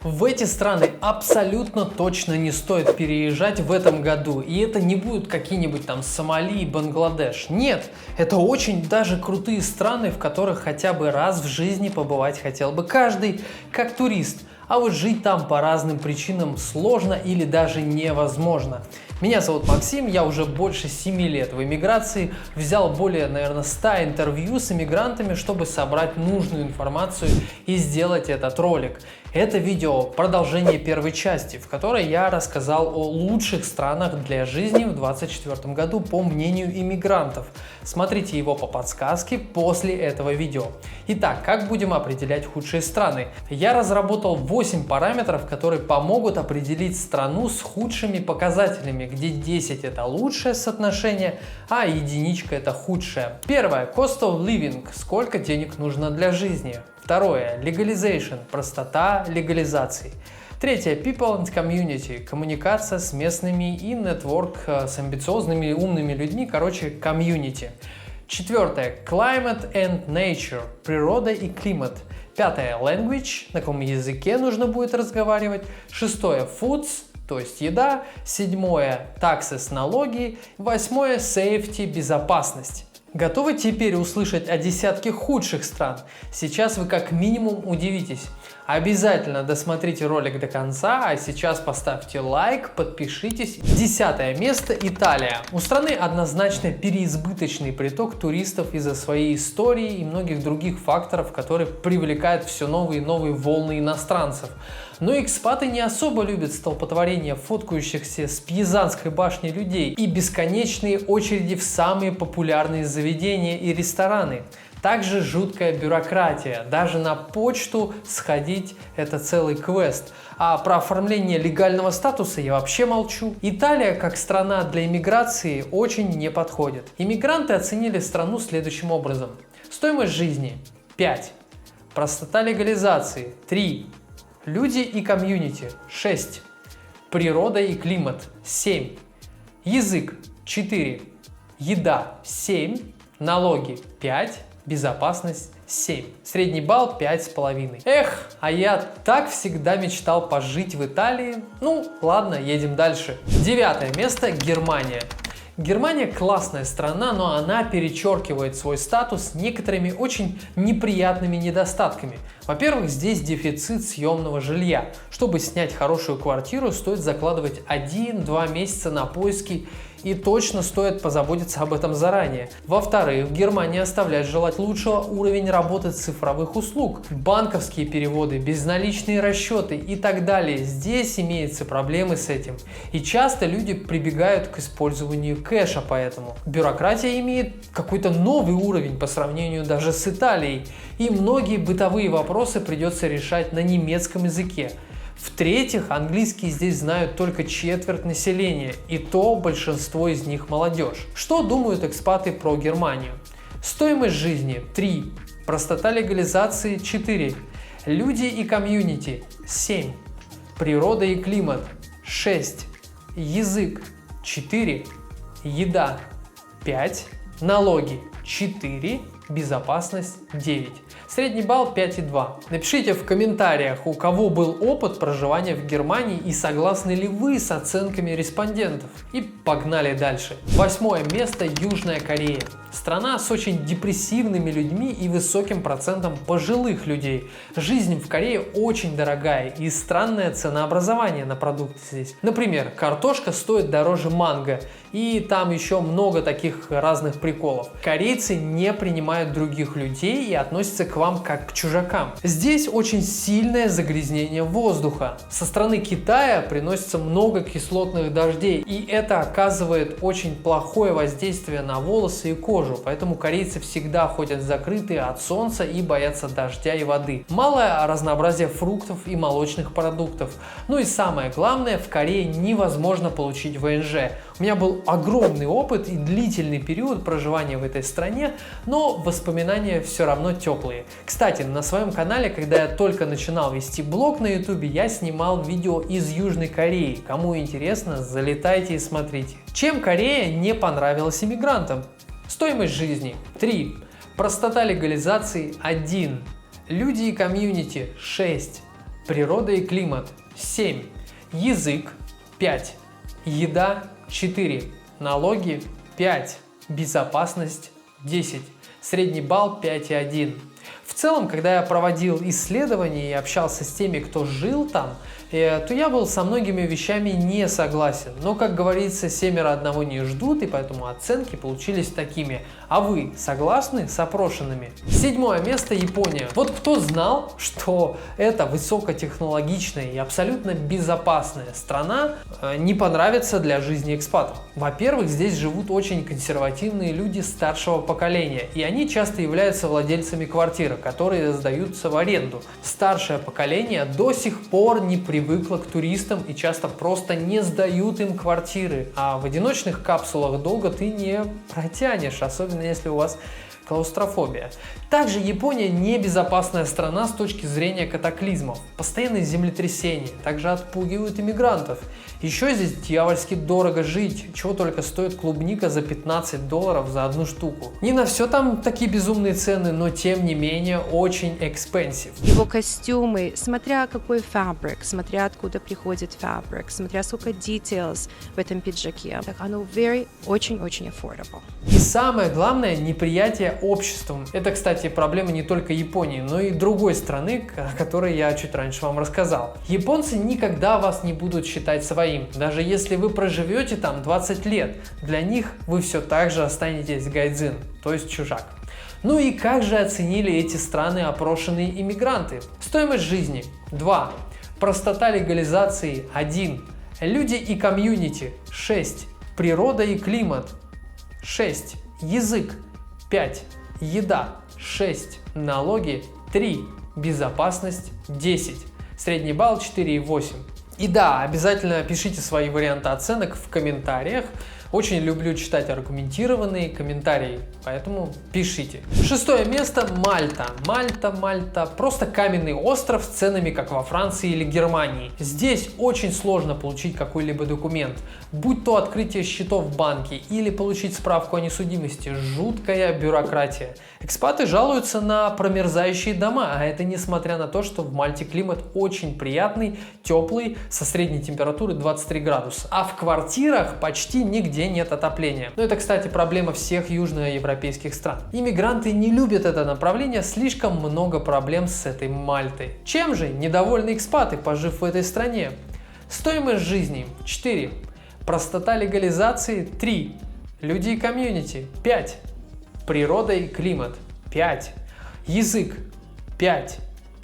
В эти страны абсолютно точно не стоит переезжать в этом году. И это не будут какие-нибудь там Сомали и Бангладеш. Нет, это очень даже крутые страны, в которых хотя бы раз в жизни побывать хотел бы каждый, как турист. А вот жить там по разным причинам сложно или даже невозможно. Меня зовут Максим, я уже больше 7 лет в эмиграции, взял более, наверное, 100 интервью с эмигрантами, чтобы собрать нужную информацию и сделать этот ролик. Это видео продолжение первой части, в которой я рассказал о лучших странах для жизни в 2024 году по мнению иммигрантов. Смотрите его по подсказке после этого видео. Итак, как будем определять худшие страны? Я разработал 8 параметров, которые помогут определить страну с худшими показателями, где 10 это лучшее соотношение, а единичка это худшее. Первое, cost of living, сколько денег нужно для жизни. Второе, legalization, простота легализации. Третье, people and community, коммуникация с местными и network с амбициозными и умными людьми, короче, community. Четвертое, climate and nature, природа и климат. Пятое, language, на каком языке нужно будет разговаривать. Шестое, foods, то есть еда. Седьмое, taxes, налоги. Восьмое, safety, безопасность. Готовы теперь услышать о десятке худших стран? Сейчас вы как минимум удивитесь. Обязательно досмотрите ролик до конца, а сейчас поставьте лайк, подпишитесь. 10 место – Италия. У страны однозначно переизбыточный приток туристов из-за своей истории и многих других факторов, которые привлекают все новые и новые волны иностранцев. Но экспаты не особо любят столпотворение фоткающихся с Пизанской башни людей и бесконечные очереди в самые популярные заведения и рестораны. Также жуткая бюрократия. Даже на почту сходить – это целый квест. А про оформление легального статуса я вообще молчу. Италия, как страна для иммиграции, очень не подходит. Иммигранты оценили страну следующим образом. Стоимость жизни – 5. Простота легализации – 3. Люди и комьюнити – 6. Природа и климат – 7. Язык – 4. Еда – 7. Налоги – 5. Безопасность 7. Средний балл 5,5. Эх, а я так всегда мечтал пожить в Италии. Ну, ладно, едем дальше. 9 место – Германия. Германия классная страна, но она перечеркивает свой статус некоторыми очень неприятными недостатками. Во-первых, здесь дефицит съемного жилья. Чтобы снять хорошую квартиру, стоит закладывать 1-2 месяца на поиски, и точно стоит позаботиться об этом заранее. Во-вторых, в Германии оставляет желать лучшего уровень работы цифровых услуг, банковские переводы, безналичные расчеты и так далее. Здесь имеются проблемы с этим. И часто люди прибегают к использованию кэша поэтому. Бюрократия имеет какой-то новый уровень по сравнению даже с Италией. И многие бытовые вопросы придется решать на немецком языке. В-третьих, английский здесь знают только четверть населения, и то большинство из них молодежь. Что думают экспаты про Германию? Стоимость жизни – 3. Простота легализации – 4. Люди и комьюнити – 7. Природа и климат – 6. Язык – 4. Еда – 5. Налоги – 4. Безопасность 9. Средний балл 5,2. Напишите в комментариях, у кого был опыт проживания в Германии и согласны ли вы с оценками респондентов. И погнали дальше. 8 место – Южная Корея. Страна с очень депрессивными людьми и высоким процентом пожилых людей. Жизнь в Корее очень дорогая и странное ценообразование на продукты здесь. Например, картошка стоит дороже манго, и там еще много таких разных приколов. Корейцы не принимают других людей и относятся к вам как к чужакам. Здесь очень сильное загрязнение воздуха. Со стороны Китая приносится много кислотных дождей, и это оказывает очень плохое воздействие на волосы и кожу, поэтому корейцы всегда ходят закрытые от солнца и боятся дождя и воды. Малое разнообразие фруктов и молочных продуктов. Ну и самое главное, в Корее невозможно получить ВНЖ. У меня был огромный опыт и длительный период проживания в этой стране, но воспоминания все равно теплые. Кстати, на своем канале, когда я только начинал вести блог на YouTube, я снимал видео из Южной Кореи. Кому интересно, залетайте и смотрите. Чем Корея не понравилась иммигрантам? Стоимость жизни – 3. Простота легализации – 1. Люди и комьюнити – 6. Природа и климат – 7. Язык – 5. Еда – 4. Налоги – 5. Безопасность – 10. Средний балл – 5,1. В целом, когда я проводил исследования и общался с теми, кто жил там, то я был со многими вещами не согласен. Но, как говорится, 7 одного не ждут, и поэтому оценки получились такими. А вы согласны с опрошенными? 7 место – Япония. Вот кто знал, что эта высокотехнологичная и абсолютно безопасная страна не понравится для жизни экспатов? Во-первых, здесь живут очень консервативные люди старшего поколения, и они часто являются владельцами квартир, которые сдаются в аренду. Старшее поколение до сих пор не привыкло к туристам и часто просто не сдают им квартиры, а в одиночных капсулах долго ты не протянешь, особенно если у вас клаустрофобия. Также Япония небезопасная страна с точки зрения катаклизмов. Постоянные землетрясения также отпугивают иммигрантов. Еще здесь дьявольски дорого жить, чего только стоит клубника за $15 за одну штуку. Не на все там такие безумные цены, но тем не менее очень expensive. Его костюмы, смотря какой фабрик, смотря откуда приходит фабрик, смотря сколько details в этом пиджаке, так оно очень-очень affordable. И самое главное, неприятие обществом. Это, кстати, проблема не только Японии, но и другой страны, о которой я чуть раньше вам рассказал. Японцы никогда вас не будут считать своим. Даже если вы проживете там 20 лет, для них вы все так же останетесь гайдзин, то есть чужак. Ну и как же оценили эти страны опрошенные иммигранты? Стоимость жизни – 2. Простота легализации – 1. Люди и комьюнити – 6. Природа и климат – 6. Язык – 5. Еда – 6. Налоги – 3. Безопасность – 10. Средний балл – 4,8. И да, обязательно пишите свои варианты оценок в комментариях. Очень люблю читать аргументированные комментарии, поэтому пишите. 6 место – Мальта. Мальта. Просто каменный остров с ценами, как во Франции или Германии. Здесь очень сложно получить какой-либо документ. Будь то открытие счетов в банке или получить справку о несудимости. Жуткая бюрократия. Экспаты жалуются на промерзающие дома, а это несмотря на то, что в Мальте климат очень приятный, теплый, со средней температурой 23 градуса. А в квартирах почти нигде нет отопления. Но это, кстати, проблема всех южноевропейских стран. Иммигранты не любят это направление, слишком много проблем с этой Мальтой. Чем же недовольны экспаты, пожив в этой стране? Стоимость жизни – 4. Простота легализации – 3. Люди и комьюнити – 5. Природа и климат – 5. Язык – 5.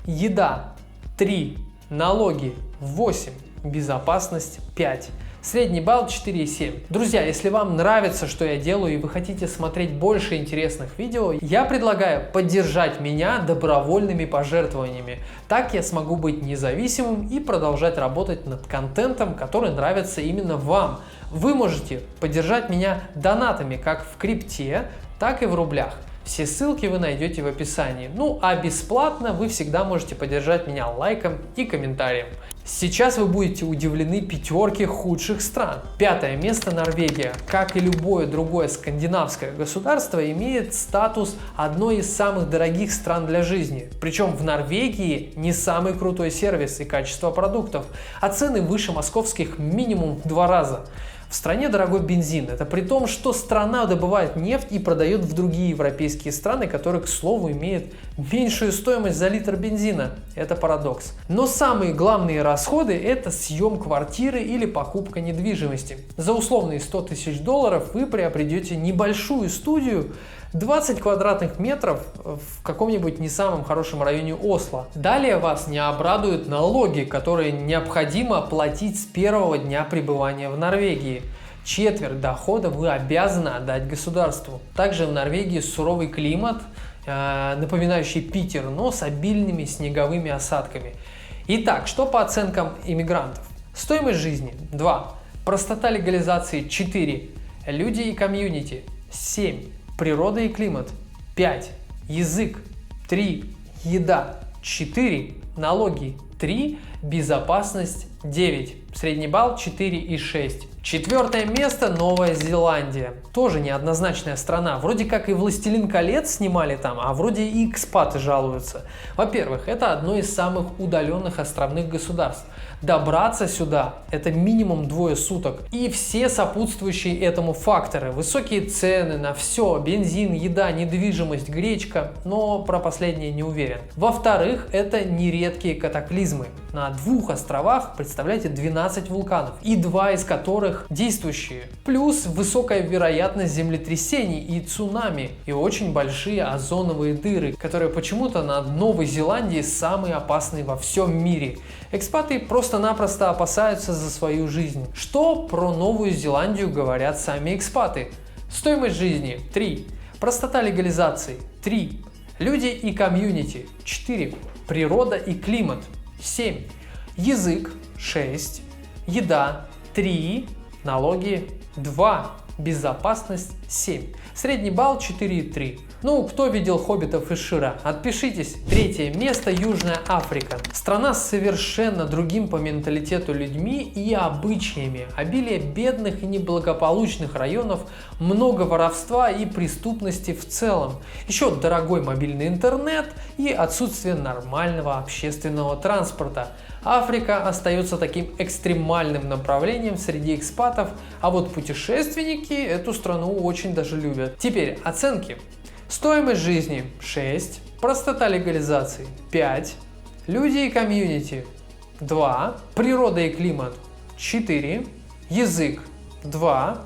Еда – 3. Налоги – 8. Безопасность – 5. Средний балл 4,7. Друзья, если вам нравится, что я делаю, и вы хотите смотреть больше интересных видео, я предлагаю поддержать меня добровольными пожертвованиями. Так я смогу быть независимым и продолжать работать над контентом, который нравится именно вам. Вы можете поддержать меня донатами как в крипте, так и в рублях. Все ссылки вы найдете в описании. Ну а бесплатно вы всегда можете поддержать меня лайком и комментарием. Сейчас вы будете удивлены пятерке худших стран. 5 место – Норвегия. Как и любое другое скандинавское государство, имеет статус одной из самых дорогих стран для жизни. Причем в Норвегии не самый крутой сервис и качество продуктов, а цены выше московских минимум в 2 раза. В стране дорогой бензин. Это при том, что страна добывает нефть и продает в другие европейские страны, которые, к слову, имеют меньшую стоимость за литр бензина. Это парадокс. Но самые главные расходы – это съем квартиры или покупка недвижимости. За условные $100 000 вы приобретете небольшую студию, 20 квадратных метров в каком-нибудь не самом хорошем районе Осло. Далее вас не обрадуют налоги, которые необходимо платить с первого дня пребывания в Норвегии. Четверть дохода вы обязаны отдать государству. Также в Норвегии суровый климат, напоминающий Питер, но с обильными снеговыми осадками. Итак, что по оценкам иммигрантов? Стоимость жизни – 2. Простота легализации – 4. Люди и комьюнити – 7. Природа и климат – 5. Язык – 3. Еда – 4. Налоги – 3. Безопасность – 9. Средний балл 4,6. Четвертое место — Новая Зеландия. Тоже неоднозначная страна. Вроде как и «Властелин колец» снимали там, а вроде и экспаты жалуются. Во-первых, это одно из самых удаленных островных государств. Добраться сюда – это минимум 2 суток. И все сопутствующие этому факторы. Высокие цены на все: бензин, еда, недвижимость, гречка. Но про последнее не уверен. Во-вторых, это нередкие катаклизмы. На 2 островах, представляете, 12 вулканов. И 2 из которых действующие. Плюс высокая вероятность землетрясений и цунами. И очень большие озоновые дыры, которые почему-то на Новой Зеландии самые опасные во всем мире. Экспаты просто-напросто опасаются за свою жизнь. Что про Новую Зеландию говорят сами экспаты? Стоимость жизни – 3. Простота легализации – 3. Люди и комьюнити – 4. Природа и климат – 7. Язык – 6. Еда – 3. Налоги – 2. Безопасность – 7. Средний балл – 4,3. Ну, кто видел «Хоббитов» и «Шира»? Отпишитесь. Третье место — Южная Африка. Страна с совершенно другим по менталитету людьми и обычаями. Обилие бедных и неблагополучных районов, много воровства и преступности в целом. Еще дорогой мобильный интернет и отсутствие нормального общественного транспорта. Африка остается таким экстремальным направлением среди экспатов, а вот путешественники эту страну очень даже любят. Теперь оценки. Стоимость жизни – 6, простота легализации – 5, люди и комьюнити – 2, природа и климат – 4, язык – 2,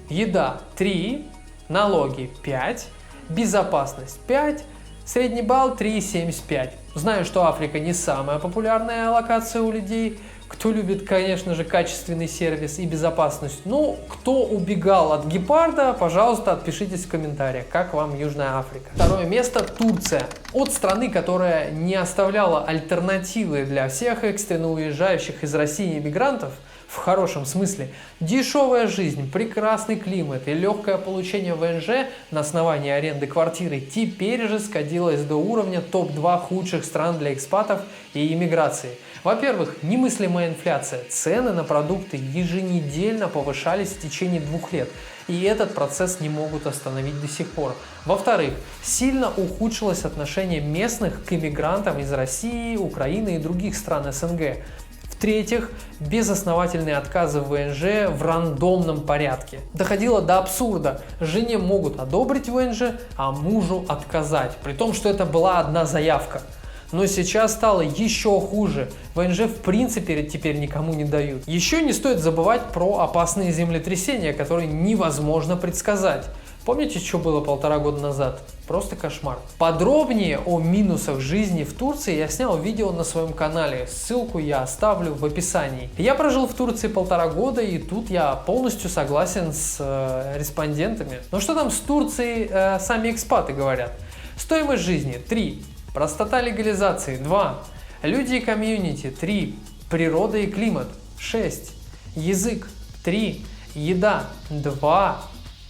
еда – 3, налоги – 5, безопасность – 5, средний балл – 3,75. Знаю, что Африка не самая популярная локация у людей. Кто любит, конечно же, качественный сервис и безопасность. Ну, кто убегал от гепарда, пожалуйста, отпишитесь в комментариях, как вам Южная Африка. Второе место – Турция. От страны, которая не оставляла альтернативы для всех экстренно уезжающих из России иммигрантов, в хорошем смысле, дешевая жизнь, прекрасный климат и легкое получение ВНЖ на основании аренды квартиры теперь же скатилась до уровня топ-2 худших стран для экспатов и иммиграции. Во-первых, немыслимая инфляция. Цены на продукты еженедельно повышались в течение 2 лет. И этот процесс не могут остановить до сих пор. Во-вторых, сильно ухудшилось отношение местных к иммигрантам из России, Украины и других стран СНГ. В-третьих, безосновательные отказы в ВНЖ в рандомном порядке. Доходило до абсурда. Жене могут одобрить ВНЖ, а мужу отказать. При том, что это была одна заявка. Но сейчас стало еще хуже. ВНЖ в принципе теперь никому не дают. Еще не стоит забывать про опасные землетрясения, которые невозможно предсказать. Помните, что было 1,5 года назад? Просто кошмар. Подробнее о минусах жизни в Турции я снял видео на своем канале. Ссылку я оставлю в описании. Я прожил в Турции 1,5 года, и тут я полностью согласен с респондентами. Но что там с Турцией сами экспаты говорят? Стоимость жизни – 3. Простота легализации – 2. Люди и комьюнити – 3. Природа и климат – 6. Язык – 3. Еда – 2.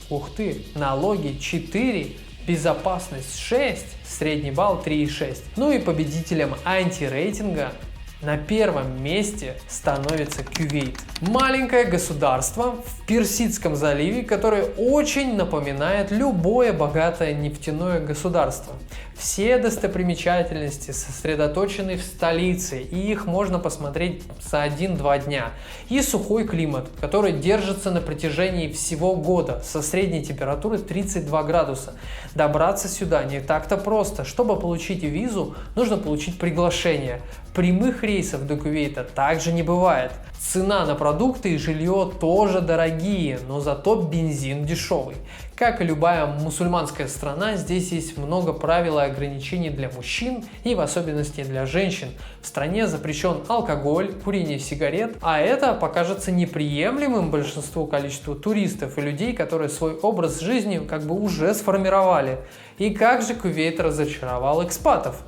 Ух ты, налоги 4, безопасность 6, средний балл 3,6. Ну и победителем антирейтинга на первом месте становится Кувейт. Маленькое государство в Персидском заливе, которое очень напоминает любое богатое нефтяное государство. Все достопримечательности сосредоточены в столице, и их можно посмотреть за 1-2 дня. И сухой климат, который держится на протяжении всего года со средней температурой 32 градуса. Добраться сюда не так-то просто. Чтобы получить визу, нужно получить приглашение. Прямых рейсов до Кувейта также не бывает. Цена на продукты и жилье тоже дорогие, но зато бензин дешевый. Как и любая мусульманская страна, здесь есть много правил и ограничений для мужчин и в особенности для женщин. В стране запрещен алкоголь, курение сигарет, а это покажется неприемлемым большинству количеству туристов и людей, которые свой образ жизни как бы уже сформировали. И как же Кувейт разочаровал экспатов?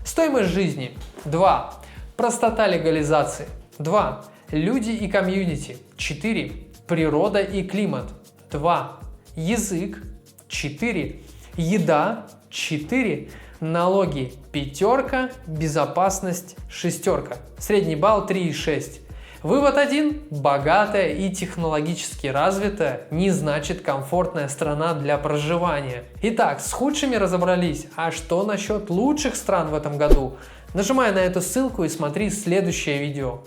Стоимость жизни – 2. Простота легализации – 2. Люди и комьюнити – 4. Природа и климат – 2. Язык – 4. Еда – 4. Налоги – 5. Безопасность – 6. Средний балл – 3,6. Вывод 1. Богатая и технологически развитая не значит комфортная страна для проживания. Итак, с худшими разобрались. А что насчет лучших стран в этом году? Нажимай на эту ссылку и смотри следующее видео.